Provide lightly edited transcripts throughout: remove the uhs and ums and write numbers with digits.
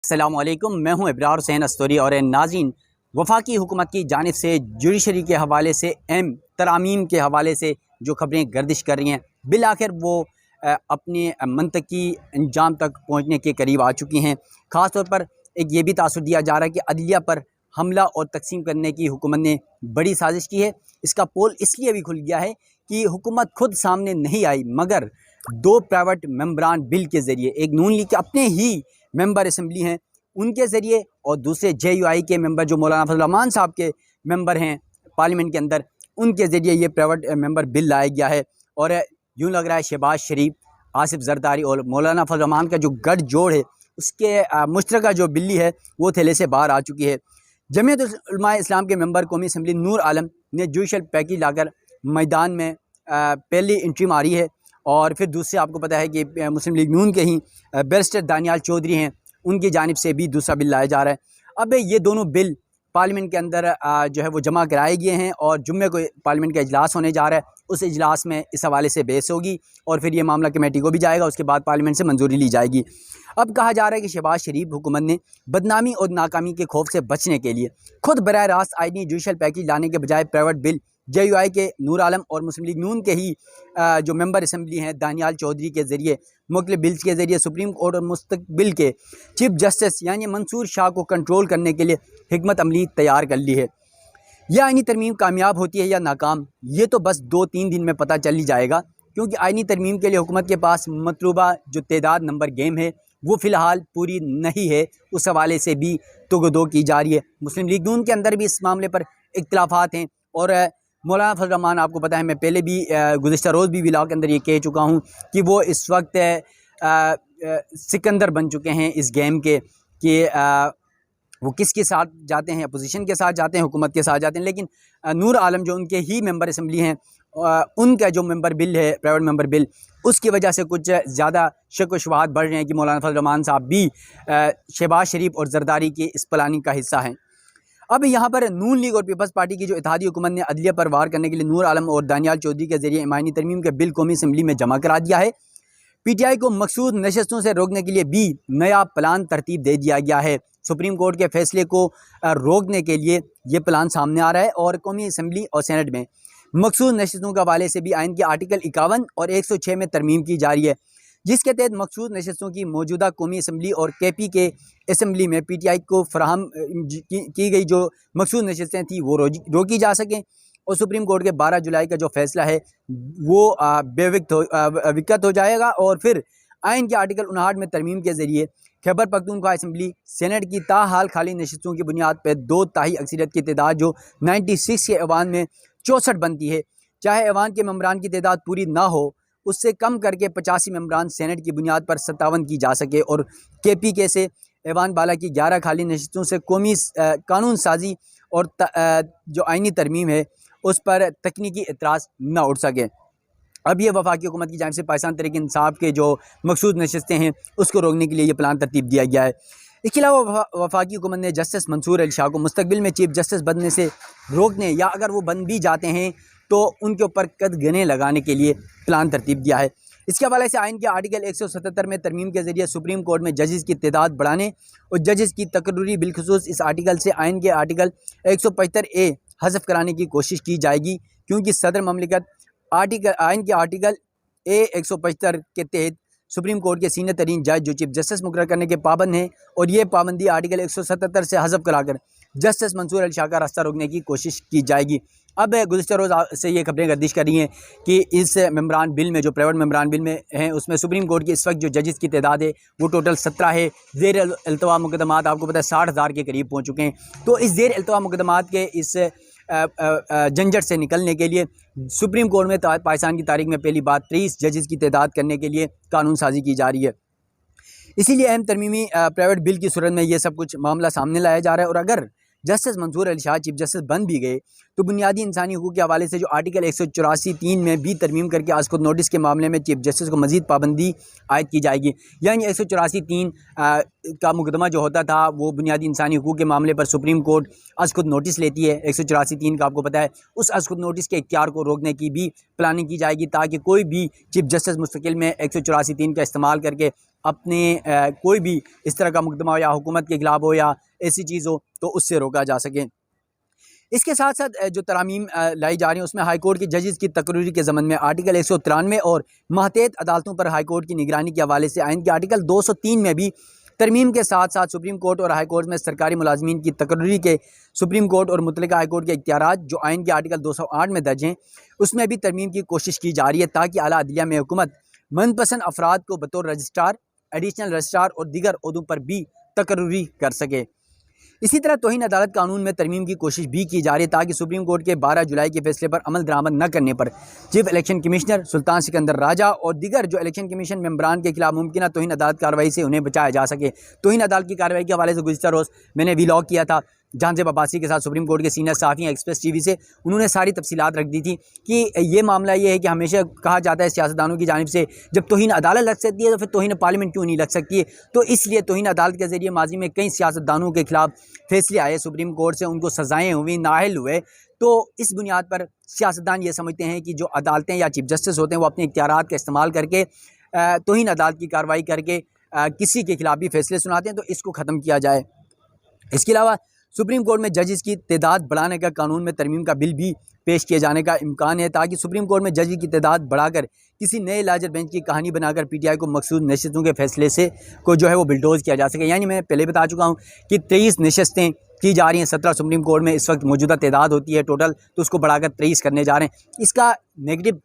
अस्सलामुअलैकुम, मैं हूं इब्रार हुसैन अस्तोरी और नाज़रीन, वफाकी हुकूमत की जानिब से जुडिशरी के हवाले से अहम तरामीम के हवाले से जो खबरें गर्दिश कर रही हैं, बिल आखिर वो अपने मंतकी अंजाम तक पहुँचने के करीब आ चुकी हैं। ख़ास तौर पर एक ये भी तासुर दिया जा रहा है कि अदलिया पर हमला और तकसीम करने की हुकूमत ने बड़ी साजिश की है। इसका पोल इसलिए भी खुल गया है कि हुकूमत खुद सामने नहीं आई, मगर दो प्राइवेट मेंबरान बिल के ज़रिए, एक नून लीग के अपने ही मेंबर असम्बली हैं उनके ज़रिए और दूसरे JUI के मेंबर जो मौलाना फजल रहमान साहब के मेंबर हैं पार्लियामेंट के अंदर, उनके ज़रिए ये प्राइवेट मेंबर बिल लाया गया है। और यूँ लग रहा है शहबाज शरीफ, आसिफ जरदारी और मौलाना फजल रहमान का जो गठ जोड़ है उसके मुश्तरका जो बिल्ली है वो थैले से बाहर आ चुकी है। जमीयत उलमा इस्लाम के मेंबर कौमी असम्बली नूर आलम ने जुडिशल पैकेज लाकर मैदान में पहली एंट्री मारी है। और फिर दूसरे आपको पता है कि मुस्लिम लीग नून के ही बैरिस्टर दानियाल चौधरी हैं, उनकी जानिब से भी दूसरा बिल लाया जा रहा है। अब ये दोनों बिल पार्लियामेंट के अंदर जो है वो जमा कराए गए हैं और जुम्मे को पार्लियामेंट का इजलास होने जा रहा है। उस इजलास में इस हवाले से बहस होगी और फिर ये मामला कमेटी को भी जाएगा, उसके बाद पार्लियामेंट से मंजूरी ली जाएगी। अब कहा जा रहा है कि शहबाज शरीफ हुकूमत ने बदनामी और नाकामी के खौफ से बचने के लिए खुद बराह रास्त आईनी जुडिशल पैकेज लाने के बजाय प्राइवेट बिल JUI के नूर आलम और मुस्लिम लीग नून के ही जो मेंबर असम्बली हैं दानियाल चौधरी के ज़रिए मुख्तलिफ बिल्स के ज़रिए सुप्रीम कोर्ट और मुस्तकबिल के चीफ जस्टिस यानी मंसूर शाह को कंट्रोल करने के लिए हिकमत अमली तैयार कर ली है। यह आइनी तरमीम कामयाब होती है या नाकाम, ये तो बस 2-3 दिन में पता चल ही जाएगा, क्योंकि आइनी तरमीम के लिए हुकूमत के पास मतलूबा जो तादाद नंबर गेम है वो फ़िलहाल पूरी नहीं है। उस हवाले से भी तुगदो की जा रही है। मुस्लिम लीग नून के अंदर भी इस मामले पर इख्तिलाफात हैं और मौलाना फजल रहमान, आपको पता है मैं पहले भी गुज़िश्ता रोज़ भी व्लॉग के अंदर ये कह चुका हूँ कि वो इस वक्त सिकंदर बन चुके हैं इस गेम के कि वो किसके साथ जाते हैं, अपोजिशन के साथ जाते हैं, हुकूमत के साथ जाते हैं। लेकिन नूर आलम जो उनके ही मेंबर असम्बली हैं, उनका जो मेंबर बिल है प्राइवेट मेंबर बिल, उसकी वजह से कुछ ज़्यादा शक व शुबहात बढ़ रहे हैं कि मौलाना फजल रहमान साहब भी शहबाज शरीफ और जरदारी की इस प्लानिंग का हिस्सा हैं। अब यहाँ पर नून लीग और पीपल्स पार्टी की जो इत्तेहादी हुकूमत ने अदलिया पर वार करने के लिए नूर आलम और दानियाल चौधरी के जरिए ईमानी तरमीम के बिल कौमी असम्बली में जमा करा दिया है। PTI को मकसूद नशस्तों से रोकने के लिए भी नया प्लान तरतीब दे दिया गया है। सुप्रीम कोर्ट के फैसले को रोकने के लिए ये प्लान सामने आ रहा है और कौमी असम्बली और सेनेट में मकसूद नशस्तों के हवाले से भी आइन के आर्टिकल 51 और 106 में तरमीम की जा रही है, जिसके तहत मकसूद नशस्तों की मौजूदा कौमी असम्बली और KP के असम्बली में PTI को फराहम की गई जो मकसूद नशस्तें थी वो रोकी जा सकें। और सुप्रीम कोर्ट के 12 जुलाई का जो फैसला है वो बेविकत हो जाएगा और फिर आइन के आर्टिकल 59 में तरमीम के ज़रिए खैबर पख्तूनख्वा असम्बली सेनेट की ताहाल खाली नशस्तों की बुनियाद पर 2/3 अक्सरियत की तादाद जो 96 के ऐवान में 64 बनती है, चाहे ऐवान के मेंबरान की तादाद पूरी ना हो, उससे कम करके 85 मेंबरान सेनेट की बुनियाद पर 57 की जा सके। और KP के से ऐवान बाला की 11 खाली नशस्तों से कौमी कानून साजी और जो आइनी तरमीम है उस पर तकनीकी एतराज़ न उठ सके। अब ये वफाकी हुकूमत की जानिब से पाकिस्तान तहरीक इंसाफ के जो मकसूद नशस्तें हैं उसको रोकने के लिए ये प्लान तरतीब दिया गया है। इसके अलावा वफाकी हुकूमत ने जस्टिस मंसूर अली शाह को मुस्तकबिल में चीफ जस्टिस बनने से रोकने या अगर वो बन भी जाते हैं तो उनके ऊपर कदगने लगाने के लिए प्लान तरतीब दिया है। इसके हवाले से आइन के आर्टिकल 177 में तरमीम के ज़रिए सुप्रीम कोर्ट में जजेस की तादाद बढ़ाने और जजेस की तकर्री बिलखुसूस इस आर्टिकल से आइन के आर्टिकल 175A हज़फ कराने की कोशिश की जाएगी, क्योंकि सदर ममलिकत आइन के आर्टिकल 175 के तहत सुप्रीम कोर्ट के सीनियर तरीन जज जो चीफ जस्टिस मुकर्रर करने के पाबंद हैं और ये पाबंदी आर्टिकल 177 से हज़फ कराकर जस्टिस मंसूर अली शाह का रास्ता रोकने की कोशिश की जाएगी। अब गुज़िश्ता रोज़ से ये खबरें गर्दिश कर रही हैं कि इस मेंबरान बिल में जो प्राइवेट मेंबरान बिल में हैं उसमें सुप्रीम कोर्ट की इस वक्त जो जजेस की तादाद है वो टोटल 17 है। ज़ेर अल्तवा मुकदमात आपको पता है 60,000 के करीब पहुँच चुके हैं। तो इस ज़ेर अल्तवा मुकदमात के इस झंझट से निकलने के लिए सुप्रीम कोर्ट में पाकिस्तान की तारीख में पहली बार 30 जजेस की तादाद करने के लिए कानून साजी की जा रही है। इसीलिए अहम तरमीमी प्राइवेट बिल की सूरत में ये सब कुछ मामला सामने लाया जा रहा है। और अगर justice Mansoor Ali Shah chief justice बन भी गए तो बुनियादी इंसानी हकूक़ के हवाले से जो आर्टिकल 184(3) में भी तरमीम करके आज खुद नोटिस के मामले में चीफ जस्टिस को मज़ीद पाबंदी आयद की जाएगी। यानी 184(3) का मुकदमा जो होता था वो बुनियादी इंसानी हकूक़ के मामले पर सुप्रीम कोर्ट आज खुद नोटिस लेती है। 184(3) का आपको पता है, उस आज खुद नोटिस के इख्तियार को रोकने की भी प्लानिंग की जाएगी ताकि कोई भी चीफ जस्टिस मुस्तकिल में 184(3) का इस्तेमाल करके अपने कोई भी इस तरह का मुकदमा हो या हुकूमत के खिलाफ हो या ऐसी चीज़ हो तो उससे रोका जा सके। इसके साथ साथ जो तरमीम लाई जा रही हैं उसमें हाई कोर्ट के जजेस की तकरीरी के ज़मन में आर्टिकल 193 और महतेत अदालतों पर हाई कोर्ट की निगरानी के हवाले से आइन के आर्टिकल 203 में भी तरमीम के साथ साथ सुप्रीम कोर्ट और हाई कोर्ट में सरकारी मुलाजमीन की तकरीरी के सुप्रीम कोर्ट और मुतल्लिका हाई कोर्ट के इख्तियारात जो आइन के आर्टिकल 208 में दर्ज हैं उसमें भी तरमीम की कोशिश की जा रही है ताकि आला अदलिया में हुकूमत मनपसंद अफराद को बतौर रजिस्ट्रार, एडिशनल रजिस्ट्रार और दीगर ओहदों पर भी तकर्री कर सके। इसी तरह तौहीन अदालत कानून में तरमीम की कोशिश भी की जा रही है ताकि सुप्रीम कोर्ट के 12 जुलाई के फैसले पर अमल दरामद न करने पर चीफ इलेक्शन कमिश्नर सुल्तान सिकंदर राजा और दीगर जो इलेक्शन कमीशन मेंबरान के खिलाफ मुमकिन तौहीन अदालत कार्रवाई से उन्हें बचाया जा सके। तौहीन अदालत की कार्रवाई के हवाले से गुज़िश्ता रोज़ मैंने व्लॉग किया था जहांजेब अब्बासी के साथ सुप्रीम कोर्ट के सीनियर सहाफ़ी एक्सप्रेस टीवी से, उन्होंने सारी तफसीलात रख दी थी कि ये मामला ये है कि हमेशा कहा जाता है सियासतदानों की जानिब से जब तौहीन अदालत लग सकती है तो फिर तौहीन पार्लियामेंट क्यों नहीं लग सकती है। तो इसलिए तौहीन अदालत के ज़रिए माजी में कई सियासतदानों के खिलाफ फैसले आए सुप्रीम कोर्ट से, उनको सज़ाएँ हुई, नाअहल हुए। तो इस बुनियाद पर सियासतदान ये समझते हैं कि जो अदालतें या चीफ जस्टिस होते हैं वो अपने इख्तियारात का इस्तेमाल करके तौहीन अदालत की कार्रवाई करके किसी के खिलाफ भी फैसले सुनाते हैं, तो इसको ख़त्म किया जाए। इसके अलावा सुप्रीम कोर्ट में जजेस की तादाद बढ़ाने का कानून में तरमीम का बिल भी पेश किए जाने का इम्कान है ताकि सुप्रीम कोर्ट में जज की तादाद बढ़ाकर किसी नए लार्जर बेंच की कहानी बनाकर पीटीआई को मखसूस नशस्तों के फैसले से को जो है वो बिल्डोज किया जा सके। यानी मैं पहले बता चुका हूँ कि 23 नशस्तें की जा रही हैं, 17 सुप्रीम कोर्ट में इस वक्त मौजूदा तादाद होती है टोटल, तो उसको बढ़ाकर 23 करने जा रहे हैं। इसका नेगेटिव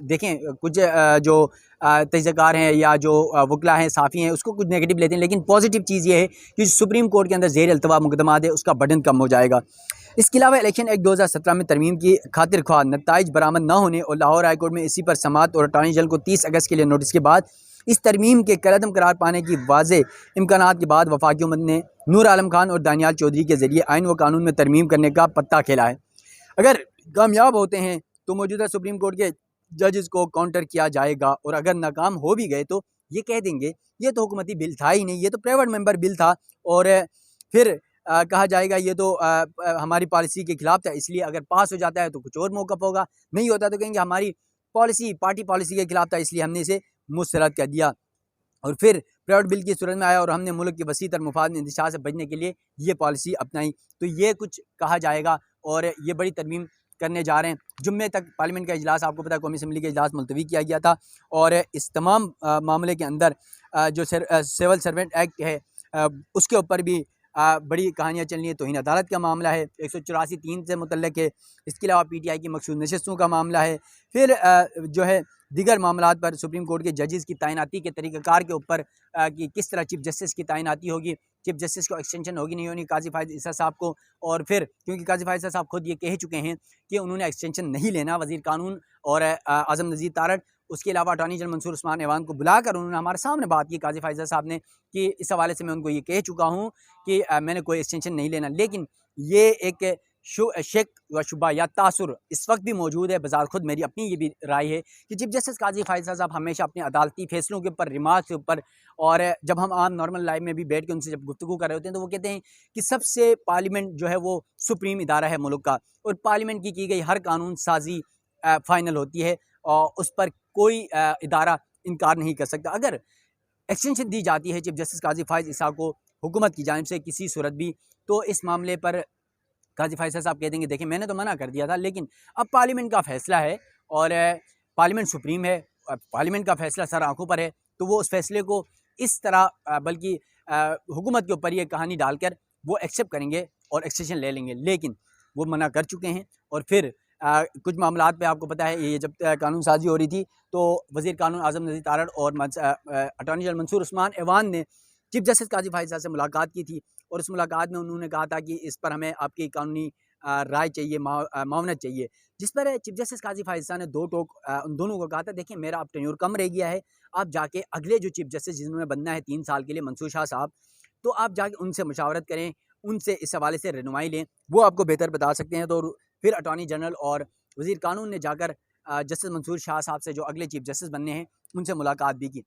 देखें, कुछ जो तजज़ियाकार हैं या जो वकला हैं, साफ़ी हैं, उसको कुछ नेगेटिव लेते हैं, लेकिन पॉजिटिव चीज़ ये है कि सुप्रीम कोर्ट के अंदर ज़ेर अल्तवा मुकदमात है उसका बर्डन कम हो जाएगा। इसके अलावा इलेक्शन एक्ट 2017 में तरमीम की खातिर ख्वाह नताइज बरामद न होने और लाहौर हाई कोर्ट में इसी पर समाअत और अटॉर्नी जनरल को 30 अगस्त के लिए नोटिस के बाद इस तरमीम के कलअदम करार पाने की वाज़े इम्कानात के बाद वफाकी हुकूमत ने नूर आलम खान और दानियाल चौधरी के ज़रिए आइन व कानून में तरमीम करने का पत्ता खेला है। अगर कामयाब होते हैं तो मौजूदा सुप्रीम कोर्ट के जजेस को काउंटर किया जाएगा और अगर नाकाम हो भी गए तो ये कह देंगे ये तो हुकूमती बिल था ही नहीं, ये तो प्राइवेट मेंबर बिल था, और फिर कहा जाएगा ये तो हमारी पॉलिसी के खिलाफ था, इसलिए अगर पास हो जाता है तो कुछ और मौक़िफ़ होगा, नहीं होता तो कहेंगे हमारी पॉलिसी पार्टी पॉलिसी के खिलाफ था इसलिए हमने इसे मुस्तरद कर दिया और फिर प्राइवेट बिल की सूरत में आया और हमने मुल्क के वसी तर मुफाद इंतशार से बचने के लिए ये पॉलिसी अपनाई। तो ये कुछ कहा जाएगा और ये बड़ी तरमीम करने जा रहे हैं। जुम्मे तक पार्लियामेंट का इजलास, आपको पता है कौमी असम्बली का इजलास मुलतवी किया गया था और इस तमाम मामले के अंदर जो सिविल सर्वेंट एक्ट है उसके ऊपर भी बड़ी कहानियाँ चल रही हैं। तौहीन अदालत का मामला है, 184(3) से मुतल्लिक़ है। इसके अलावा पीटीआई की मखसूस नशस्तों का मामला है। फिर जो है दीगर मामलात पर सुप्रीम कोर्ट के जजेस की तैनाती के तरीक़ाकार के ऊपर कि किस तरह चीफ जस्टिस की तैनाती होगी, चीफ जस्टिस को एक्सटेंशन होगी नहीं होनी काजी फायद ईसा साहब को, और फिर क्योंकि काजी फायद ईसा साहब खुद ये कह चुके हैं कि उन्होंने एक्सटेंशन नहीं लेना, वज़ीर कानून और आज़म नज़ीर तारड़, उसके अलावा अटॉर्नी जनरल मंसूर उस्मान ऐवान को बुलाकर उन्होंने हमारे सामने बात की काजी फायद ईसा साहब ने कि इस हवाले से मैं उनको ये कह चुका हूँ कि मैंने कोई एक्सटेंशन नहीं लेना। लेकिन ये एक शक व शुबा या तासुर इस वक्त भी मौजूद है। बज़ार खुद मेरी अपनी ये भी राय है कि चीफ जस्टिस काजी फायद ईसा साहब हमेशा अपने अदालती फैसलों के ऊपर, रिमार्क के ऊपर, और जब हम आम नॉर्मल लाइफ में भी बैठ के उनसे जब गुफ्तगू कर रहे होते हैं तो वो कहते हैं कि सबसे पार्लियामेंट जो है वो सुप्रीम इदारा है मुल्क का, और पार्लियामेंट की गई हर कानून साजी फ़ाइनल होती है और उस पर कोई इदारा इनकार नहीं कर सकता। अगर एक्सटेंशन दी जाती है चीफ जस्टिस काजी फायद ईसा को हुकूमत की जानिब से किसी सूरत भी, तो इस मामले पर काजी फायद ईसा साहब कह देंगे देखिए मैंने तो मना कर दिया था, लेकिन अब पार्लियामेंट का फ़ैसला है और पार्लियामेंट सुप्रीम है, पार्लियामेंट का फ़ैसला सर आँखों पर है, तो वो उस फैसले को इस तरह बल्कि हुकूमत के ऊपर ये कहानी डालकर वो एक्सेप्ट करेंगे और एक्सटेंशन ले लेंगे। लेकिन वो मना कर चुके हैं और फिर कुछ मामलात पे आपको पता है ये जब कानून साजी हो रही थी तो वज़ीर कानून आज़म नज़ीर तारड़ और अटॉर्नी जनरल मंसूर उस्मान ऐवान ने चीफ जस्टिस काजी फायद ईसा से मुलाकात की थी और उस मुलाकात में उन्होंने कहा था कि इस पर हमें आपकी कानूनी राय चाहिए, मावनत चाहिए, जिस पर चीफ जस्टिस काजी फायद ईसा ने दो टोक उन दोनों को कहा था देखिए मेरा अब टेन्योर कम रह गया है, आप जाके अगले जो चीफ जस्टिस जिन्होंने बनना है 3 साल के लिए, मंसूर शाह साहब, तो आप जाके उनसे मशावरत करें, उनसे इस हवाले से रहनुमाई लें, वो आपको बेहतर बता सकते हैं। तो फिर अटॉर्नी जनरल और वज़ीर कानून ने जाकर जस्टिस मंसूर शाह साहब से जो अगले चीफ जस्टिस बनने हैं उनसे मुलाकात भी की।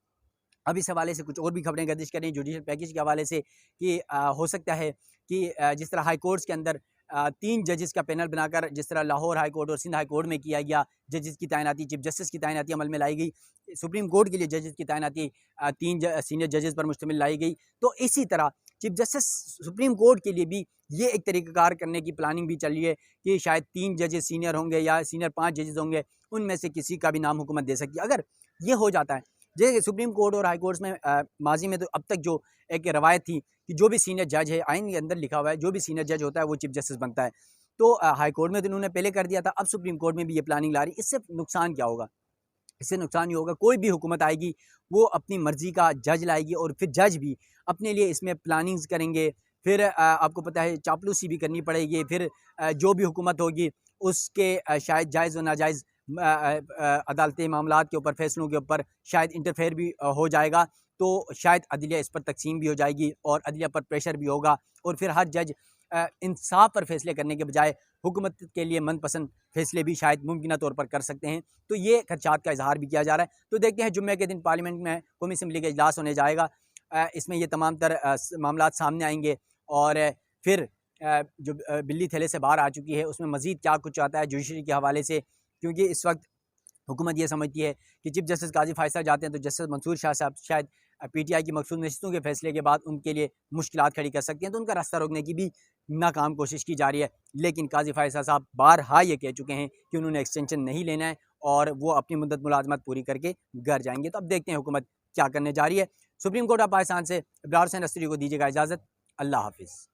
अब इस हवाले से कुछ और भी खबरें गर्दिश कर रही हैं जुडिशल पैकेज के हवाले से कि हो सकता है कि जिस तरह हाई कोर्ट्स के अंदर 3 जजेस का पैनल बनाकर, जिस तरह लाहौर हाई कोर्ट और सिंध हाई कोर्ट में किया गया, जजेस की तैनाती, चीफ जस्टिस की तैनाती अमल में लाई गई। सुप्रीम कोर्ट के लिए जजेस की तैनाती 3 सीनियर जजेस पर मुश्तमिल लाई गई। तो इसी तरह चीफ जस्टिस सुप्रीम कोर्ट के लिए भी ये एक तरीक़ाकार करने की प्लानिंग भी चल रही है कि शायद 3 जजेस सीनियर होंगे या सीनियर 5 जजेस होंगे, उनमें से किसी का भी नाम हुकूमत दे सकती है। अगर ये हो जाता है, जैसे सुप्रीम कोर्ट और हाई कोर्ट्स में माजी में तो अब तक जो एक रवायत थी कि जो भी सीनियर जज है, आइन के अंदर लिखा हुआ है, जो भी सीनियर जज होता है वो चीफ जस्टिस बनता है। तो हाई कोर्ट में तो उन्होंने पहले कर दिया था, अब सुप्रीम कोर्ट में भी ये प्लानिंग ला रही। इससे नुकसान क्या होगा? इससे नुकसान ये होगा, कोई भी हुकूमत आएगी वो अपनी मर्जी का जज लाएगी और फिर जज भी अपने लिए इसमें प्लानिंग्स करेंगे। फिर आपको पता है चापलूसी भी करनी पड़ेगी। फिर जो भी हुकूमत होगी उसके शायद जायज़ व नाजायज़ अदालती मामलात के ऊपर, फैसलों के ऊपर शायद इंटरफेयर भी हो जाएगा। तो शायद अदलिया इस पर तकसीम भी हो जाएगी और अदलिया पर प्रेशर भी होगा और फिर हर जज इंसाफ पर फैसले करने के बजाय हुकूमत के लिए मनपसंद फैसले भी शायद मुमकिन तौर पर कर सकते हैं। तो ये खदशात का इजहार भी किया जा रहा है। तो देखते हैं जुम्मे के दिन पार्लियामेंट में कौमी असम्बली का इजलास होने जाएगा, इसमें ये तमाम तर मामलात सामने आएंगे और फिर जो बिल्ली थैले से बाहर आ चुकी है उसमें मज़ीद क्या कुछ आता है जुडिशरी के हवाले से, क्योंकि इस वक्त हुकूमत ये समझती है कि चीफ जस्टिस काजी फैसला जाते हैं तो जस्टिस मंसूर शाह साहब शायद पीटीआई की मखसूस नशिस्तों के फैसले के बाद उनके लिए मुश्किलात खड़ी कर सकती हैं, तो उनका रास्ता रोकने की भी नाकाम कोशिश की जा रही है। लेकिन काजी फैसला साहब बारहा ये कह चुके हैं कि उन्होंने एक्सटेंशन नहीं लेना है और वो अपनी मुद्दत मुलाजमत पूरी करके घर जाएंगे। तो अब देखते हैं हुकूमत क्या करने जा रही है। सुप्रीम कोर्ट ऑफ पाकिस्तान से इब्रार हुसैन अस्सरी को दीजिएगा इजाज़त। अल्लाह हाफिज़।